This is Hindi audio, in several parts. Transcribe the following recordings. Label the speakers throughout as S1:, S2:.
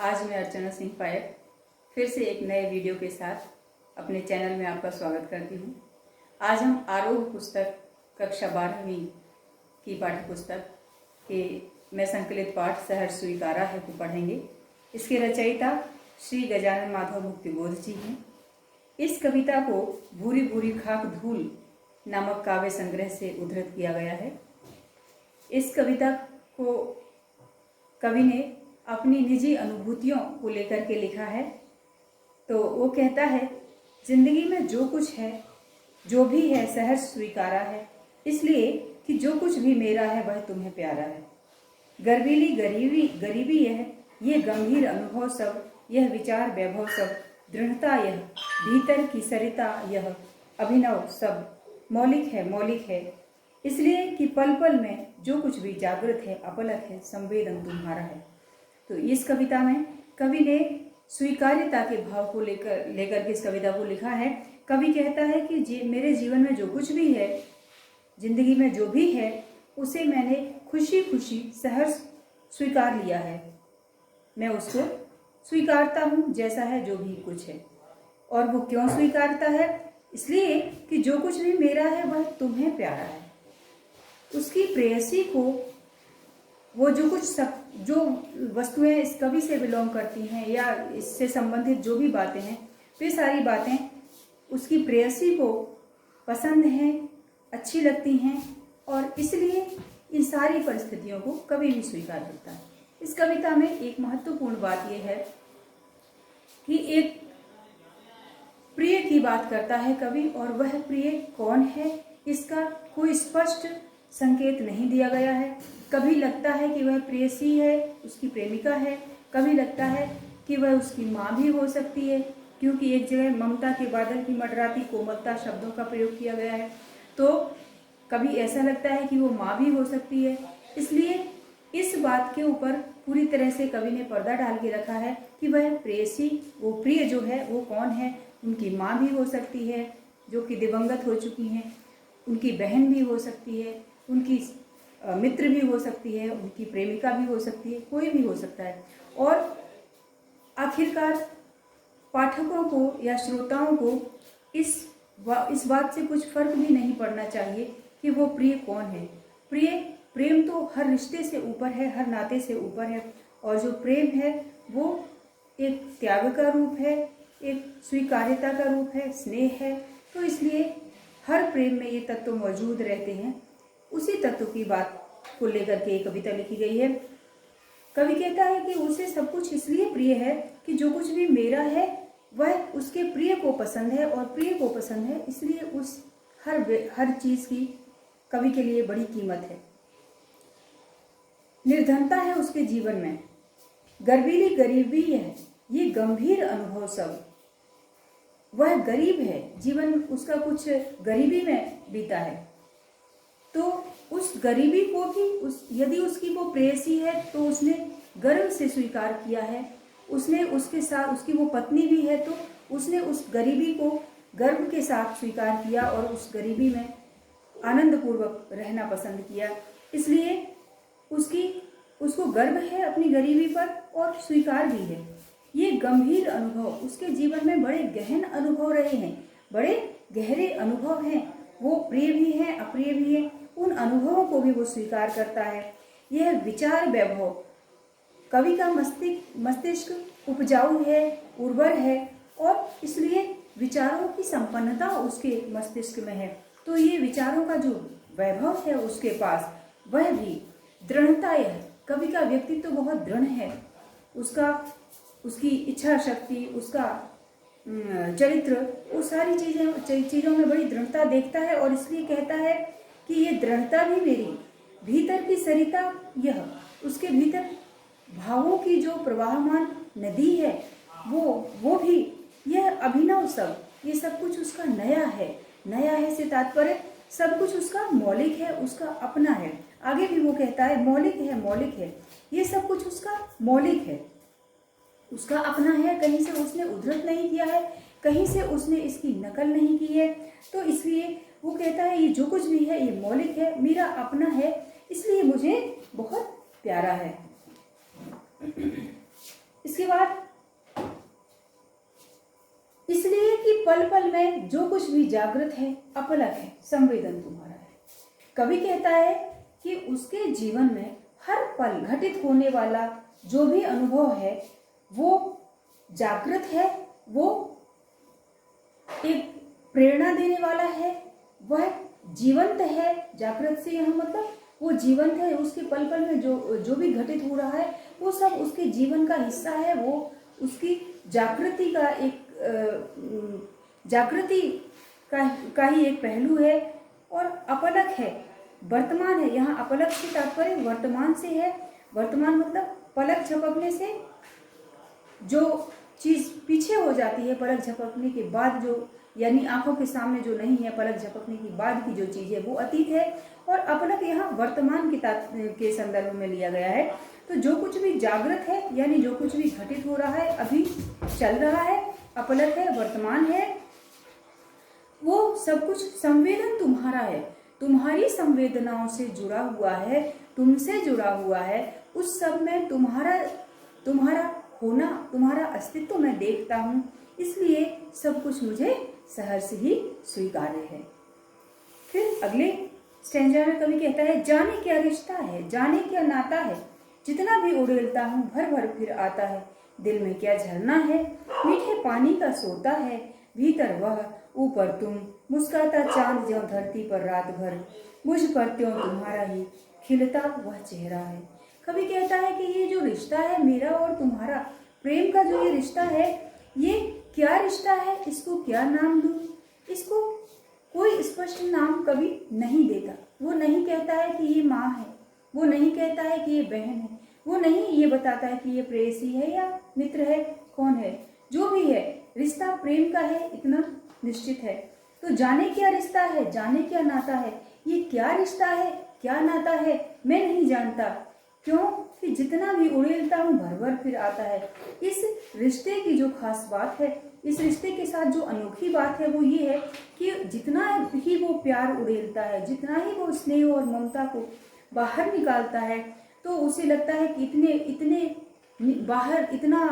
S1: आज मैं अर्चना सिंह पायक फिर से एक नए वीडियो के साथ अपने चैनल में आपका स्वागत करती हूँ। आज हम आरोह पुस्तक कक्षा 12वीं की पाठ्य पुस्तक के में संकलित पाठ सहर्ष स्वीकारा है को पढ़ेंगे। इसके रचयिता श्री गजानन माधव मुक्तिबोध जी हैं। इस कविता को भूरी भूरी खाक धूल नामक काव्य संग्रह से उद्धृत किया गया है। इस कविता को कवि ने अपनी निजी अनुभूतियों को लेकर के लिखा है। तो वो कहता है, जिंदगी में जो कुछ है, जो भी है, सहर्ष स्वीकारा है, इसलिए कि जो कुछ भी मेरा है वह तुम्हें प्यारा है। गर्वीली गरीबी यह, ये गंभीर अनुभव सब, यह विचार वैभव सब, दृढ़ता यह, भीतर की सरिता यह, अभिनव सब, मौलिक है, इसलिए कि पल पल में जो कुछ भी जागृत है, अपलक है, संवेदन तुम्हारा है। तो इस कविता में कवि ने स्वीकार्यता के भाव को लेकर के इस कविता को लिखा है। कवि कहता है कि मेरे जीवन में जो कुछ भी है, जिंदगी में जो भी है, उसे मैंने खुशी खुशी सहर्ष स्वीकार लिया है। मैं उसको स्वीकारता हूँ जैसा है, जो भी कुछ है। और वो क्यों स्वीकारता है? इसलिए कि जो कुछ भी मेरा है वह तुम्हें प्यारा है। उसकी प्रेयसी को वो जो वस्तुएं इस कवि से बिलोंग करती हैं या इससे संबंधित जो भी बातें हैं, वे सारी बातें उसकी प्रेयसी को पसंद हैं, अच्छी लगती हैं, और इसलिए इन सारी परिस्थितियों को कवि भी स्वीकार करता है। इस कविता में एक महत्वपूर्ण बात यह है कि एक प्रिय की बात करता है कवि, और वह प्रिय कौन है इसका कोई स्पष्ट संकेत नहीं दिया गया है। कभी लगता है कि वह प्रेयसी है, उसकी प्रेमिका है, कभी लगता है कि वह उसकी माँ भी हो सकती है, क्योंकि एक जगह ममता के बादल की मंडराती कोमलता शब्दों का प्रयोग किया गया है। तो कभी ऐसा लगता है कि वो माँ भी हो सकती है। इसलिए इस बात के ऊपर पूरी तरह से कवि ने पर्दा डाल के रखा है कि वह प्रेयसी, वो प्रिय जो है वो कौन है। उनकी माँ भी हो सकती है जो कि दिवंगत हो चुकी हैं, उनकी बहन भी हो सकती है, उनकी मित्र भी हो सकती है, उनकी प्रेमिका भी हो सकती है, कोई भी हो सकता है। और आखिरकार पाठकों को या श्रोताओं को इस बात से कुछ फर्क भी नहीं पड़ना चाहिए कि वो प्रिय कौन है। प्रेम तो हर रिश्ते से ऊपर है, हर नाते से ऊपर है। और जो प्रेम है वो एक त्याग का रूप है, एक स्वीकार्यता का रूप है, स्नेह है। तो इसलिए हर प्रेम में ये तत्व मौजूद रहते हैं। उसी तत्व की बात को लेकर के एक कविता लिखी गई है। कवि कहता है कि उसे सब कुछ इसलिए प्रिय है कि जो कुछ भी मेरा है वह उसके प्रिय को पसंद है, और प्रिय को पसंद है, इसलिए उस हर चीज की कवि के लिए बड़ी कीमत है। निर्धनता है उसके जीवन में, गर्वीली गरीबी है, ये गंभीर अनुभव सब। वह गरीब है, जीवन उसका कुछ गरीबी में बीता है। तो उस गरीबी को भी यदि उसकी वो प्रेयसी है तो उसने गर्व से स्वीकार किया है। उसने उसके साथ, उसकी वो पत्नी भी है तो उसने उस गरीबी को गर्व के साथ स्वीकार किया और उस गरीबी में आनंदपूर्वक रहना पसंद किया। इसलिए उसको गर्व है अपनी गरीबी पर और स्वीकार भी है। ये गंभीर अनुभव उसके जीवन में बड़े गहन अनुभव रहे हैं, बड़े गहरे अनुभव हैं। वो प्रिय भी हैं, अप्रिय भी हैं, उन अनुभवों को भी वो स्वीकार करता है। यह विचार वैभव, कवि का मस्तिष्क उपजाऊ है, उर्वर है, और इसलिए विचारों की संपन्नता उसके मस्तिष्क में है। तो ये विचारों का जो वैभव है उसके पास, वह भी दृढ़ता है। कवि का व्यक्तित्व तो बहुत दृढ़ है, उसकी इच्छा शक्ति, उसका चरित्र, वो सारी चीज़ों में बड़ी दृढ़ता देखता है। और इसलिए कहता है कि ये दृढ़ता भी मेरी, भीतर की सरिता यह, उसके भीतर भावों की जो प्रवाहमान नदी है वो भी, यह अभिनव सब, ये सब कुछ उसका नया है। नया है से तात्पर्य सब कुछ उसका मौलिक है, उसका अपना है। आगे भी वो कहता है मौलिक है, ये सब कुछ उसका मौलिक है, उसका अपना है। कहीं से उसने उद्धृत नहीं किया है, कहीं से उसने इसकी नकल नहीं की है। तो इसलिए वो कहता है ये जो कुछ भी है ये मौलिक है, मेरा अपना है, इसलिए मुझे बहुत प्यारा है। इसके बाद इसलिए कि पल पल में जो कुछ भी जागृत है अपलक है, संवेदन तुम्हारा है। कवि कहता है कि उसके जीवन में हर पल घटित होने वाला जो भी अनुभव है वो जागृत है, वो एक प्रेरणा देने वाला है, वह जीवंत है। जागृत से यहाँ मतलब वो जीवंत है, उसके पल पल में जो भी घटित हो रहा है वो सब उसके जीवन का हिस्सा है, वो उसकी जागृति का एक जागृति का ही एक पहलू है। और अपलक है, वर्तमान है। यहाँ अपलक से तात्पर्य वर्तमान से है। वर्तमान मतलब पलक झपकने से जो चीज पीछे हो जाती है, पलक झपकने के बाद जो, यानी आंखों के सामने जो नहीं है, पलक झपकने के बाद की जो चीज है वो अतीत है। और अपलक यहाँ वर्तमान के संदर्भ में लिया गया है। तो जो कुछ भी जागृत है यानी जो कुछ भी घटित हो रहा है, अभी चल रहा है, अपलक है, वर्तमान है, वो सब कुछ संवेदन तुम्हारा है, तुम्हारी संवेदनाओं से जुड़ा हुआ है, तुमसे जुड़ा हुआ है। उस सब में तुम्हारा होना, तुम्हारा अस्तित्व मैं देखता हूँ, इसलिए सब कुछ मुझे सहर्ष ही स्वीकार्य है। फिर अगले स्टैंजा में कवि कहता है, जाने क्या रिश्ता है, जाने क्या नाता है, जितना भी उड़ेलता हूँ भर भर फिर आता है। दिल में क्या झरना है, मीठे पानी का सोता है, भीतर वह ऊपर तुम, मुस्काता चांद ज्यों धरती पर रात भर, मुझ पर त्यों तुम्हारा ही खिलता वह चेहरा है। कवि कहता है कि ये जो रिश्ता है मेरा और तुम्हारा, प्रेम का जो ये रिश्ता है, ये क्या रिश्ता है, इसको क्या नाम दूं? इसको कोई स्पष्ट नाम कवि नहीं देता। वो नहीं कहता है कि ये माँ है, वो नहीं कहता है कि ये बहन है, वो नहीं ये बताता है कि ये प्रेयसी है या मित्र है, कौन है। जो भी है रिश्ता प्रेम का है, इतना निश्चित है। तो जाने क्या रिश्ता है, जाने क्या नाता है, ये क्या रिश्ता है, क्या नाता है, मैं नहीं जानता। क्यों कि जितना भी उड़ेलता हूँ भर भर फिर आता है। इस रिश्ते की जो खास बात है, इस रिश्ते के साथ जो अनोखी बात है वो ये है कि जितना ही वो प्यार उड़ेलता है, जितना ही वो स्नेह और ममता को बाहर निकालता है, तो उसे लगता है कि इतने बाहर, इतना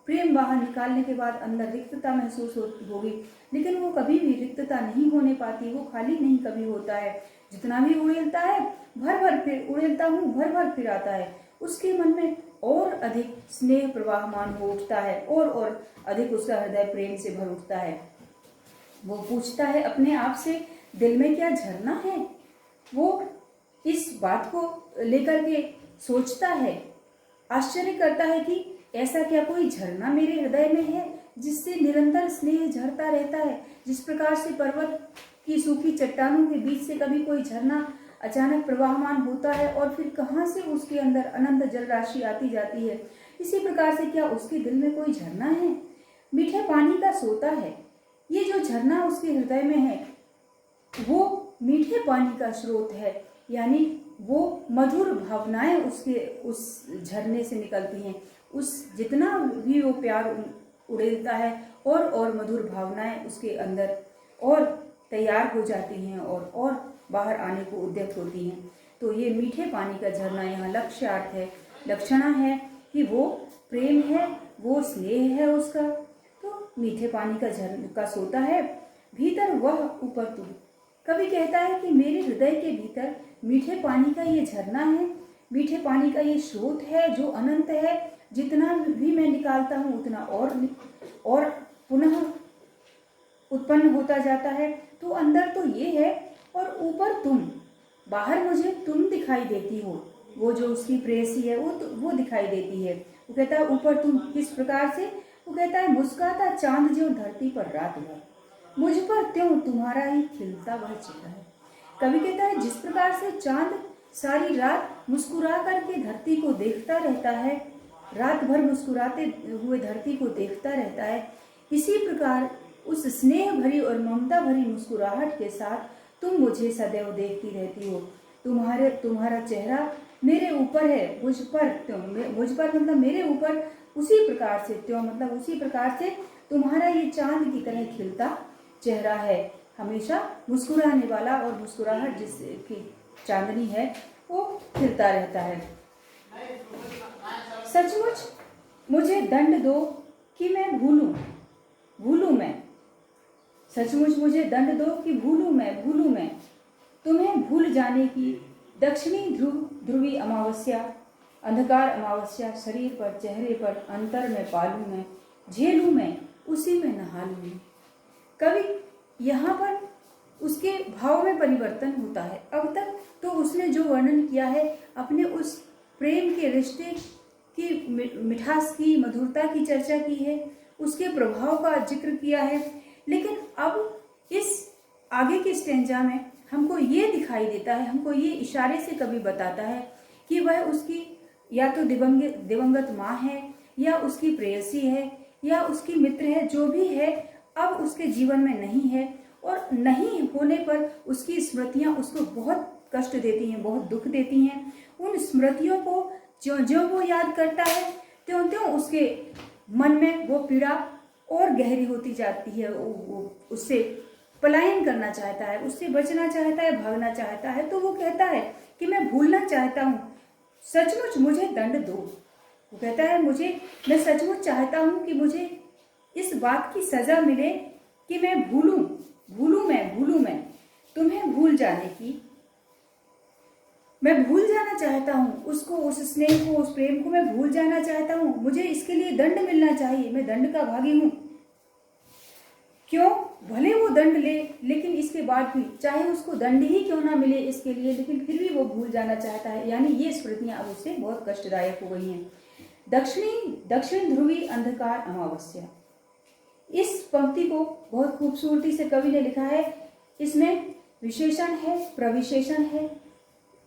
S1: प्रेम बाहर निकालने के बाद अंदर रिक्तता महसूस होगी, लेकिन वो कभी भी रिक्तता नहीं होने पाती, वो खाली नहीं कभी होता है। जितना भी उड़ेलता है भर भर फिर उड़ेलता हूँ, भर भर फिर आता है। उसके मन में और अधिक स्नेह प्रवाहमान हो उठता है, और अधिक उसका हृदय प्रेम से भर उठता है। वो पूछता है अपने आप से, दिल में क्या झरना है। वो इस बात को लेकर के सोचता है, आश्चर्य करता है कि ऐसा क्या कोई झरना मेरे हृदय में है जिससे निरंतर स्नेह झरता रहता है। जिस प्रकार से पर्वत की सूखी चट्टानों के बीच से कभी कोई झरना अचानक प्रवाहमान होता है और फिर कहाँ से उसके अंदर अनंत जल राशि आती जाती है, इसी प्रकार से क्या उसके दिल में कोई झरना है, मीठे पानी का सोता है। ये जो झरना उसके हृदय में है वो मीठे पानी का स्रोत है, यानी वो मधुर भावनाएं उसके उस झरने से निकलती हैं। उस जितना भी वो प्यार उड़ेलता है और मधुर भावनाएं उसके अंदर और तैयार हो जाती हैं और बाहर आने को उद्यत होती हैं। तो ये मीठे पानी का झरना यहाँ लक्ष्यार्थ है, लक्षणा है कि वो प्रेम है, वो स्नेह है उसका। तो मीठे पानी का सोता है, भीतर वह ऊपर तुम। कवि कहता है कि मेरे हृदय के भीतर मीठे पानी का ये झरना है, मीठे पानी का ये स्रोत है जो अनंत है। जितना भी मैं निकालता हूँ उतना और पुनः उत्पन्न होता जाता है। तो अंदर तो ये है और ऊपर तुम, बाहर मुझे तुम दिखाई देती हो, वो जो उसकी प्रेयसी है वो दिखाई देती है। वो कहता है ऊपर तुम, किस प्रकार से? वो कहता है मुस्काता चांद जो धरती पर रात भर, मुझ पर त्यों तुम्हारा ही खिलता वह चेहरा है। कवि कहता है जिस प्रकार से चांद सारी रात मुस्कुरा करके धरती को देखता रहता है, रात भर मुस्कुराते हुए धरती को देखता रहता है, इसी प्रकार उस स्नेह भरी और ममता भरी मुस्कुराहट के साथ तुम मुझे सदैव देखती रहती हो। तुम्हारा चेहरा मेरे ऊपर है, मुझ पर मतलब मेरे ऊपर, उसी प्रकार से त्यों मतलब उसी प्रकार से तुम्हारा ये चांद की तरह खिलता चेहरा है, हमेशा मुस्कुराने वाला, और मुस्कुराहट जिसकी चांदनी है वो खिलता रहता है। सचमुच मुझे दंड दो कि मैं भूलूं मैं। सचमुच मुझे दंड दो कि भूलूं मैं तुम्हें भूल जाने की दक्षिणी ध्रुवी अमावस्या, अंधकार अमावस्या शरीर पर, चेहरे पर, अंतर में पालूं मैं, झेलूं मैं, उसी में नहा लूं मैं। कवि यहाँ पर उसके भाव में परिवर्तन होता है। अब तक तो उसने जो वर्णन किया है अपने उस प्रेम के रिश्ते की मिठास की, मधुरता की चर्चा की है, उसके प्रभाव का जिक्र किया है, लेकिन अब इस आगे के स्टेंजा में हमको ये दिखाई देता है, हमको ये इशारे से कवि बताता है कि वह उसकी या तो दिवंगत माँ है, या उसकी प्रेयसी है, या उसकी मित्र है, जो भी है अब उसके जीवन में नहीं है, और नहीं होने पर उसकी स्मृतियां उसको बहुत कष्ट देती हैं, बहुत दुख देती हैं। उन स्मृतियों को ज्यों ज्यों वो याद करता है त्यों त्यों उसके मन में वो पीड़ा और गहरी होती जाती है। वो उससे पलायन करना चाहता है, उससे बचना चाहता है, भागना चाहता है। तो वो कहता है कि मैं भूलना चाहता हूँ, सचमुच मुझे दंड दो। वो कहता है मैं सचमुच चाहता हूँ कि मुझे इस बात की सजा मिले कि मैं भूलूं मैं तुम्हें भूल जाने की। मैं भूल जाना चाहता हूँ उसको, उस स्नेह को, उस प्रेम को मैं भूल जाना चाहता हूँ। मुझे इसके लिए दंड मिलना चाहिए, मैं दंड का भागी हूँ। क्यों? भले वो दंड ले, लेकिन इसके बाद भी चाहे उसको दंड ही क्यों ना मिले इसके लिए, लेकिन फिर भी वो भूल जाना चाहता है। यानी ये स्मृतियां अब उससे बहुत कष्टदायक हो गई हैं। दक्षिण ध्रुवी अंधकार अमावस्या, इस पंक्ति को बहुत खूबसूरती से कवि ने लिखा है। इसमें विशेषण है, प्रविशेषण है,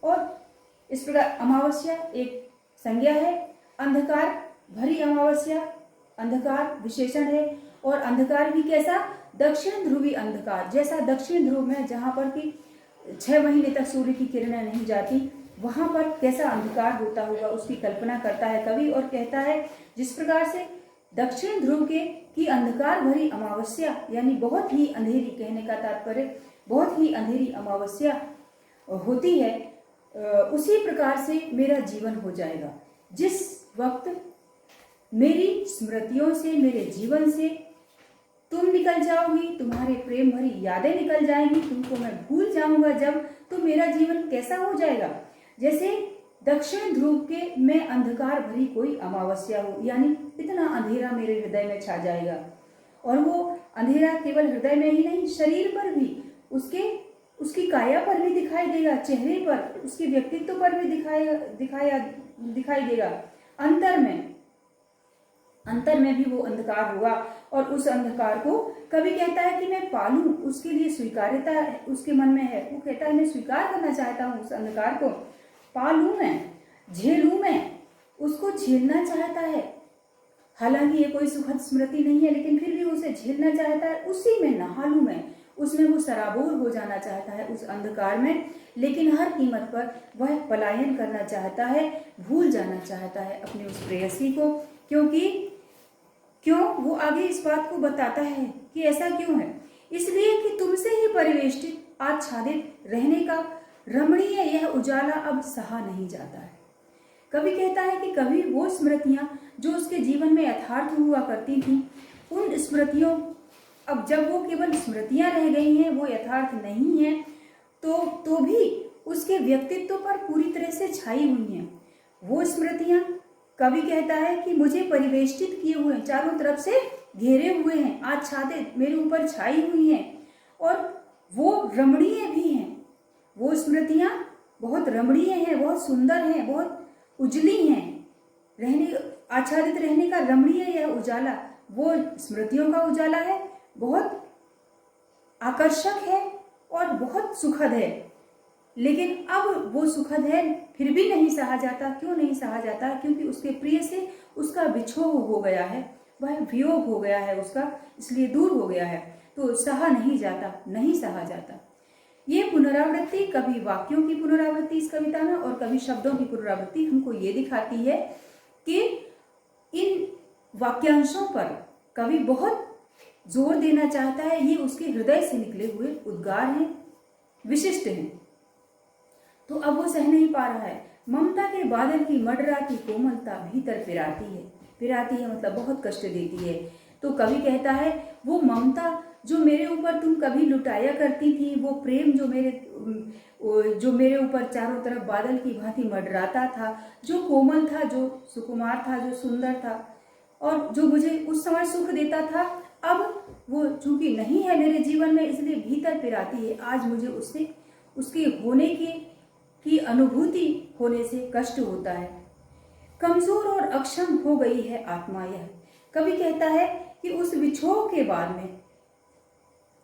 S1: और इस प्रकार अमावस्या एक संज्ञा है, अंधकार भरी अमावस्या अंधकार विशेषण है, और अंधकार भी कैसा? दक्षिण ध्रुवी अंधकार, जैसा दक्षिण ध्रुव में जहां पर कि 6 महीने तक सूर्य की किरणें नहीं जाती, वहां पर कैसा अंधकार होता होगा उसकी कल्पना करता है कवि, और कहता है जिस प्रकार से दक्षिण ध्रुव की अंधकार भरी अमावस्या, यानी बहुत ही अंधेरी, कहने का तात्पर्य बहुत ही अंधेरी अमावस्या होती है, उसी प्रकार से मेरा जीवन हो जाएगा। जिस वक्त मेरी स्मृतियों से, मेरे जीवन से तुम निकल जाओगी, तुम्हारे प्रेम भरी यादें निकल जाएंगी, तुमको मैं भूल जाऊंगा जब, तो मेरा जीवन कैसा हो जाएगा? जैसे दक्षिण ध्रुव के में अंधकार भरी कोई अमावस्या हो, यानी इतना अंधेरा मेरे हृदय में छा जाएगा। और वो अंधेरा केवल हृदय में ही नहीं, शरीर पर भी, उसकी काया पर भी दिखाई देगा, चेहरे पर, उसके व्यक्तित्व पर भी दिखाई देगा। अंतर में भी वो अंधकार होगा, और उस अंधकार को कवि कहता है कि मैं पालूं, उसके लिए स्वीकार्यता उसके मन में है। वो कहता है मैं स्वीकार करना चाहता हूँ उस अंधकार को, पालूं मैं, झेलूं मैं, उसको झेलना चाहता है। हालांकि ये कोई सुखद स्मृति नहीं है, लेकिन फिर भी उसे झेलना चाहता है। उसी में नहा लूं मैं, उसमें वो सराबोर हो जाना चाहता है उस अंधकार में, लेकिन हर कीमत पर वह पलायन करना चाहता है, भूल जाना चाहता है अपनी उस प्रेयसी को। क्यों वो आगे इस बात को बताता है कि ऐसा क्यों है? इसलिए कि तुमसे ही परिवेष्टित, आच्छादित रहने का रमणीय यह उजाला अब सहा नहीं जाता है। कवि कहता है कि कभी वो स्मृतियां जो उसके जीवन में यथार्थ हुआ करती थी, उन स्मृतियों अब जब वो केवल स्मृतियां रह गई हैं, वो यथार्थ नहीं है, तो भी उसके व्यक्तित्व पर पूरी तरह से छाई हुई हैं। वो स्मृतियां, कवि कहता है कि मुझे परिवेष्टित किए हुए, चारों तरफ से घेरे हुए हैं, आच्छादित, मेरे ऊपर छाई हुई हैं, और वो रमणीय भी हैं। वो स्मृतियां बहुत रमणीय हैं, बहुत सुंदर हैं, बहुत उजली हैं। आच्छादित रहने का रमणीय यह उजाला वो स्मृतियों का उजाला है, बहुत आकर्षक है और बहुत सुखद है। लेकिन अब वो सुखद है फिर भी नहीं सहा जाता। क्यों नहीं सहा जाता? क्योंकि उसके प्रिय से उसका विछोह हो गया है, वह वियोग हो गया है उसका, इसलिए दूर हो गया है, तो सहा नहीं जाता, नहीं सहा जाता। ये पुनरावृत्ति, कभी वाक्यों की पुनरावृत्ति इस कविता में और कभी शब्दों की पुनरावृत्ति हमको ये दिखाती है कि इन वाक्यांशों पर कवि बहुत जोर देना चाहता है। ये उसके हृदय से निकले हुए उद्गार हैं, विशिष्ट हैं। तो अब वो सह नहीं पा रहा है। ममता के बादल की मडराती कोमलता भीतर पिराती है। पिराती है मतलब बहुत कष्ट देती है। तो कवि कहता है वो ममता जो मेरे ऊपर तुम कभी लुटाया करती थी, वो प्रेम जो मेरे ऊपर चारों तरफ बादल की भांति मंडराता था, जो कोमल था, जो सुकुमार था, जो सुंदर था और जो मुझे उस समय सुख देता था, अब वो चूंकि नहीं है मेरे जीवन में, इसलिए भीतर पिराती है। आज मुझे उसके होने की अनुभूति होने से कष्ट होता है। कमजोर और अक्षम हो गई है आत्मा यह। कवि कहता है कि उस विछोह के बाद में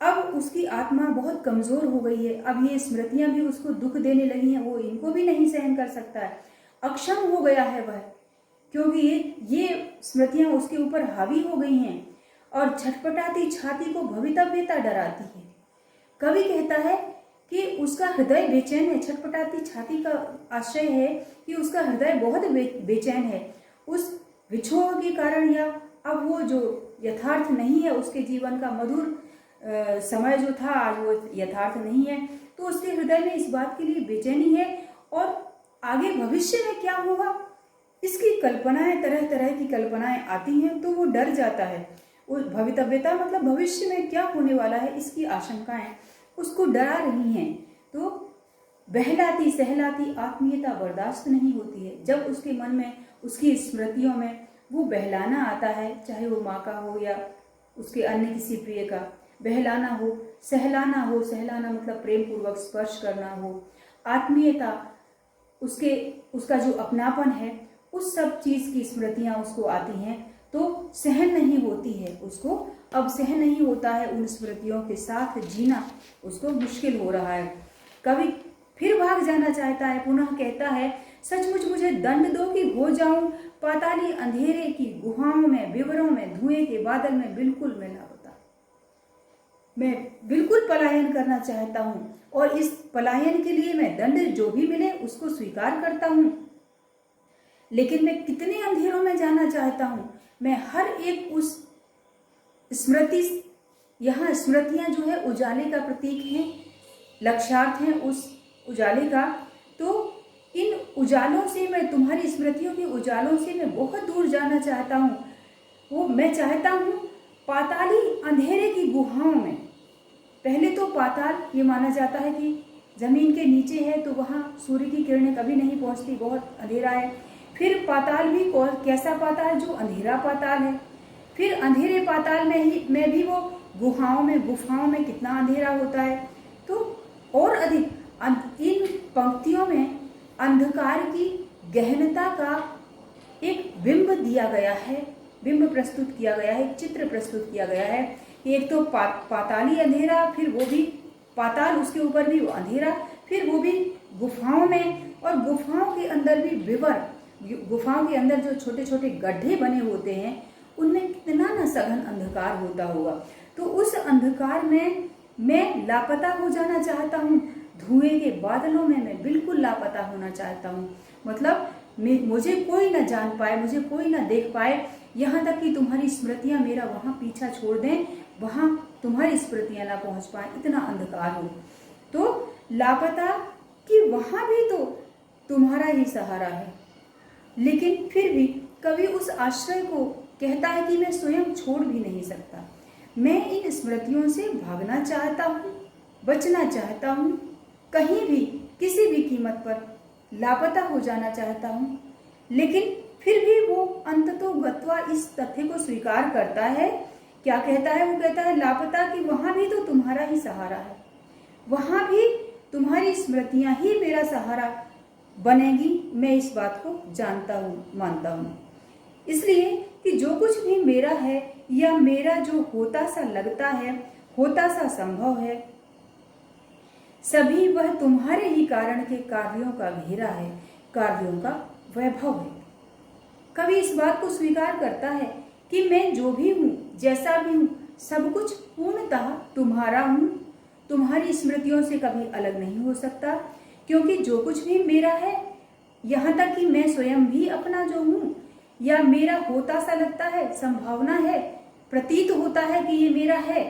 S1: अब उसकी आत्मा बहुत कमजोर हो गई है। अब ये स्मृतियां भी उसको दुख देने लगी हैं, वो इनको भी नहीं सहन कर सकता है, अक्षम हो गया है वह, क्योंकि ये स्मृतियां उसके ऊपर हावी हो गई हैं और छटपटाती छाती को भवितव्यता डराती है। कवि कहता है कि उसका हृदय बेचैन है। छटपटाती छाती का आशय है कि उसका हृदय बहुत बेचैन है उस विछोह के कारण, या अब वो जो यथार्थ नहीं है, उसके जीवन का मधुर समय जो था आज वो यथार्थ नहीं है। तो उसके हृदय में इस बात के लिए बेचैनी है और आगे भविष्य में क्या होगा इसकी कल्पनाएं, तरह तरह की कल्पनाएं आती हैं, तो वो डर जाता है। वो भवितव्यता मतलब भविष्य में क्या होने वाला है, इसकी आशंकाएं उसको डरा रही हैं। तो बहलाती सहलाती आत्मीयता बर्दाश्त नहीं होती है। जब उसके मन में, उसकी स्मृतियों में वो बहलाना आता है, चाहे वो माँ का हो या उसके अन्य किसी प्रिय का, बहलाना हो, सहलाना मतलब प्रेम पूर्वक स्पर्श करना हो, आत्मीयता, उसका जो अपनापन है, उस सब चीज की स्मृतियां उसको आती हैं, तो सहन नहीं होती है उसको। अब सहन नहीं होता है उन स्मृतियों के साथ जीना, उसको मुश्किल हो रहा है। कवि फिर भाग जाना चाहता है, पुनः कहता है सचमुच मुझे दंड दो कि हो जाऊं पाताली अंधेरे की गुहाओं में, विवरों में, धुएं के बादल में बिल्कुल मैं लापता। मैं बिल्कुल पलायन करना चाहता हूं और इस पलायन के लिए मैं दंड जो भी मिले उसको स्वीकार करता हूं, लेकिन मैं कितने अंधेरों में जाना चाहता हूं। मैं हर एक उस स्मृति, यहाँ स्मृतियां जो है उजाले का प्रतीक हैं, लक्ष्यार्थ हैं उस उजाले का। तो इन उजालों से, मैं तुम्हारी स्मृतियों के उजालों से मैं बहुत दूर जाना चाहता हूँ। वो मैं चाहता हूँ पाताली अंधेरे की गुहाओं में। पहले तो पाताल ये माना जाता है कि जमीन के नीचे है, तो वहाँ सूर्य की किरणें कभी नहीं पहुँचती, बहुत अंधेरा है। फिर पाताल भी कैसा पाताल, जो अंधेरा पाताल है। फिर अंधेरे पाताल में भी वो गुफाओं में कितना अंधेरा होता है। तो और अधिक इन पंक्तियों में अंधकार की गहनता का एक बिंब दिया गया है, बिंब प्रस्तुत किया गया है, चित्र प्रस्तुत किया गया है। एक तो पाताली अंधेरा, फिर वो भी पाताल, उसके ऊपर भी वो अंधेरा, फिर वो भी गुफाओं में, और गुफाओं के अंदर भी विवर, गुफाओं के अंदर जो छोटे छोटे गड्ढे बने होते हैं उनमें कितना न सघन अंधकार होता होगा। तो उस अंधकार में मैं लापता हो जाना चाहता हूँ, धुएं के बादलों में मैं बिल्कुल लापता होना चाहता हूँ। मतलब मुझे कोई ना जान पाए, मुझे कोई ना देख पाए, यहाँ तक कि तुम्हारी स्मृतियाँ मेरा वहाँ पीछा छोड़ दें, वहाँ तुम्हारी स्मृतियाँ ना पहुँच पाए, इतना अंधकार हो। तो लापता कि वहाँ भी तो तुम्हारा ही सहारा है। लेकिन फिर भी कवि उस आश्रय को कहता है कि मैं स्वयं छोड़ भी नहीं सकता। मैं इन स्मृतियों से भागना चाहता हूँ, बचना चाहता हूँ, कहीं भी किसी भी कीमत पर लापता हो जाना चाहता हूँ। लेकिन फिर भी वो अंततोगत्वा इस तथ्य को स्वीकार करता है। क्या कहता है? वो कहता है लापता कि वहाँ भी तो तुम्हारा ही सहारा है, वहाँ भी तुम्हारी स्मृतियाँ ही मेरा सहारा बनेगी। मैं इस बात को जानता हूँ, मानता हूँ। इसलिए कि जो कुछ भी मेरा है या मेरा जो होता सा लगता है, होता सा संभव है, सभी वह तुम्हारे ही कारण के कार्यों का घेरा है, कार्यों का वैभव है। कवि इस बात को स्वीकार करता है कि मैं जो भी हूँ, जैसा भी हूँ, सब कुछ पूर्णतः तुम्हारा हूँ, तुम्हारी स्मृतियों से कभी अलग नहीं हो सकता। क्योंकि जो कुछ भी मेरा है, यहाँ तक कि मैं स्वयं भी अपना जो हूँ या मेरा होता सा लगता है, संभावना है, प्रतीत होता है कि ये मेरा है,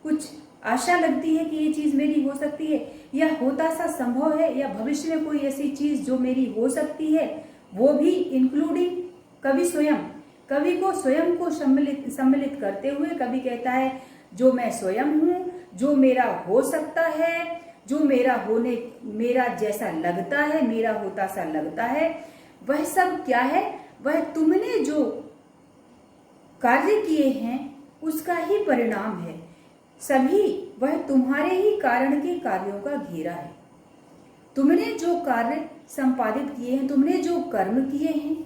S1: कुछ आशा लगती है कि ये चीज मेरी हो सकती है, या होता सा संभव है, या भविष्य में कोई ऐसी चीज जो मेरी हो सकती है, वो भी इंक्लूडिंग कवि स्वयं। कवि को स्वयं को सम्मिलित करते हुए कवि कहता है जो मैं स्वयं हूँ, जो मेरा हो सकता है, जो मेरा जैसा लगता है, मेरा होता सा लगता है, वह सब क्या है, वह तुमने जो कार्य किए हैं उसका ही परिणाम है। सभी वह तुम्हारे ही कारण के कार्यों का घेरा है। तुमने जो कार्य संपादित किए हैं, तुमने जो कर्म किए हैं,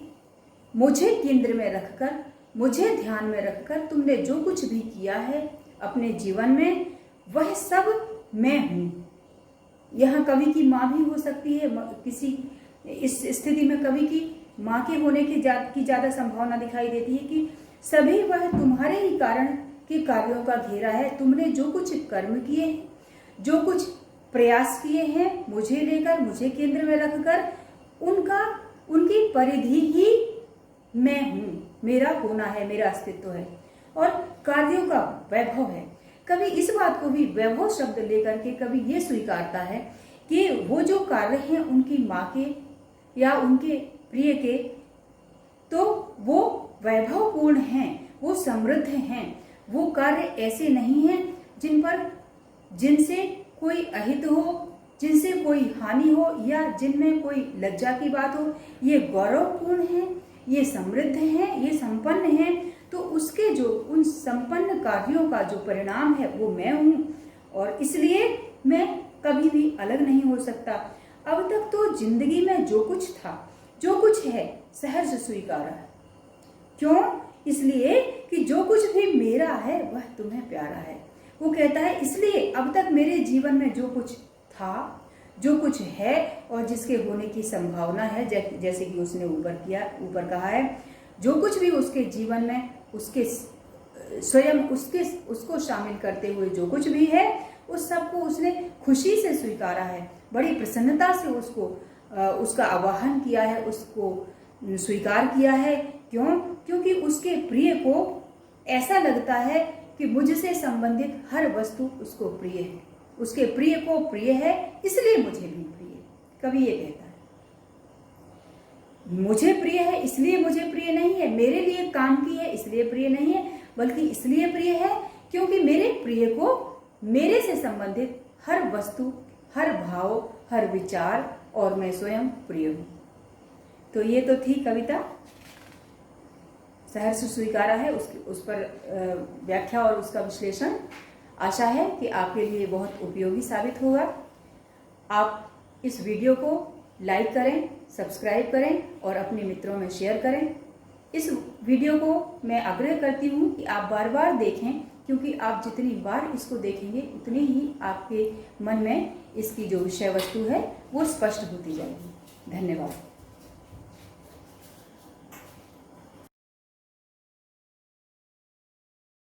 S1: मुझे केंद्र में रखकर, मुझे ध्यान में रखकर तुमने जो कुछ भी किया है अपने जीवन में, वह सब मैं हूं। यहाँ कवि की माँ भी हो सकती है, किसी इस स्थिति में कवि की माँ के होने की ज्यादा संभावना दिखाई देती है कि सभी वह तुम्हारे ही कारण के कार्यों का घेरा है। तुमने जो कुछ कर्म किए हैं, जो कुछ प्रयास किए हैं, मुझे लेकर, मुझे केंद्र में रखकर, उनकी परिधि ही मैं हूं, मेरा होना है, मेरा अस्तित्व है और कार्यों का वैभव है। कभी इस बात को भी वैभव शब्द लेकर के कभी ये स्वीकारता है कि वो जो कार्य हैं उनकी माँ के या उनके प्रिय के, तो वो वैभवपूर्ण हैं, वो समृद्ध हैं। वो कार्य ऐसे नहीं हैं जिनसे कोई अहित हो, जिनसे कोई हानि हो या जिनमें कोई लज्जा की बात हो। ये गौरवपूर्ण हैं, ये समृद्ध हैं, ये संपन्न हैं। तो उसके जो उन संपन्न कार्यों का जो परिणाम है वो मैं हूं और इसलिए मैं कभी भी अलग नहीं हो सकता। अब तक तो जिंदगी में जो कुछ था, जो कुछ है, सहर्ष स्वीकारा है। क्यों? इसलिए कि जो कुछ भी मेरा है वह तुम्हें प्यारा है। वो कहता है इसलिए अब तक मेरे जीवन में जो कुछ था, जो कुछ है और जिसके होने की संभावना है, जैसे कि उसने ऊपर कहा है, जो कुछ भी उसके जीवन में उसके स्वयं उसको शामिल करते हुए जो कुछ भी है, उस सबको उसने खुशी से स्वीकारा है, बड़ी प्रसन्नता से उसका आवाहन किया है, उसको स्वीकार किया है। क्यों? क्योंकि उसके प्रिय को ऐसा लगता है कि मुझसे संबंधित हर वस्तु उसको प्रिय है, उसके प्रिय को प्रिय है, इसलिए मुझे भी प्रिय है। कवि ये कहता है मुझे प्रिय है इसलिए मुझे प्रिय नहीं है, मेरे लिए काम की है इसलिए प्रिय नहीं है, बल्कि इसलिए प्रिय है क्योंकि मेरे प्रिय को मेरे से संबंधित हर वस्तु, हर भाव, हर विचार और मैं स्वयं प्रिय हूं। तो ये तो थी कविता, सहर्ष स्वीकारा है, उस पर व्याख्या और उसका विश्लेषण। आशा है कि आपके लिए बहुत उपयोगी साबित होगा। आप इस वीडियो को लाइक करें, सब्सक्राइब करें और अपने मित्रों में शेयर करें। इस वीडियो को मैं आग्रह करती हूँ कि आप बार बार देखें, क्योंकि आप जितनी बार इसको देखेंगे उतनी ही आपके मन में इसकी जो विषय वस्तु है वो स्पष्ट होती जाएगी। धन्यवाद।